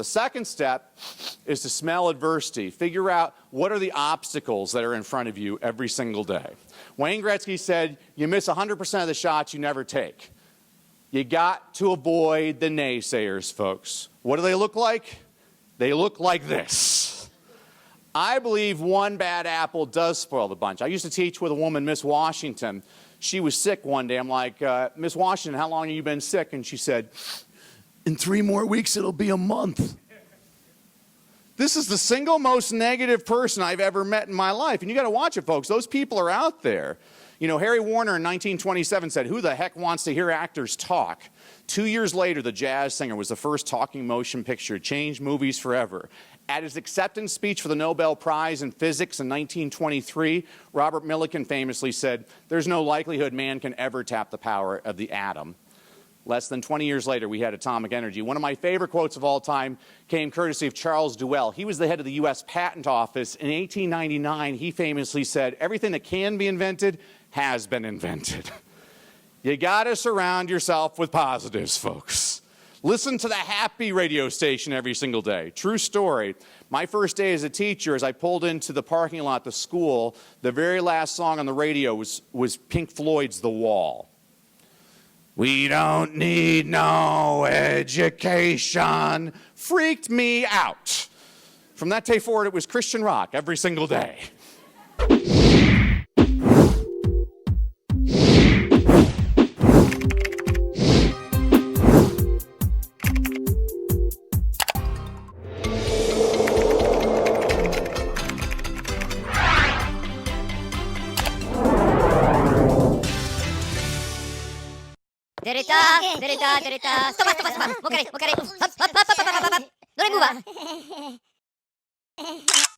The second step is to smell adversity. Figure out what are the obstacles that are in front of you every single day. Wayne Gretzky said, you miss 100% of the shots you never take. You got to avoid the naysayers, folks. What do they look like? They look like this. I believe one bad apple does spoil the bunch. I used to teach with a woman, Miss Washington. She was sick one day. I'm like, Miss Washington, how long have you been sick? And she said, in 3 more weeks, it'll be a month. This is the single most negative person I've ever met in my life. And you got to watch it, folks. Those people are out there. You know, Harry Warner in 1927 said, who the heck wants to hear actors talk? 2 years later, The Jazz Singer was the first talking motion picture, changed movies forever. At his acceptance speech for the Nobel Prize in Physics in 1923, Robert Millikan famously said, there's no likelihood man can ever tap the power of the atom. Less than 20 years later, we had atomic energy. One of my favorite quotes of all time came courtesy of Charles Duell. He was the head of the U.S. Patent Office. In 1899, he famously said, everything that can be invented has been invented. You got to surround yourself with positives, folks. Listen to the happy radio station every single day. True story. My first day as a teacher, as I pulled into the parking lot of the school, the very last song on the radio was Pink Floyd's The Wall. We don't need no education. Freaked me out. From that day forward, it was Christian rock every single day. Derita. Stop. Mo kare. Hop. Don't move.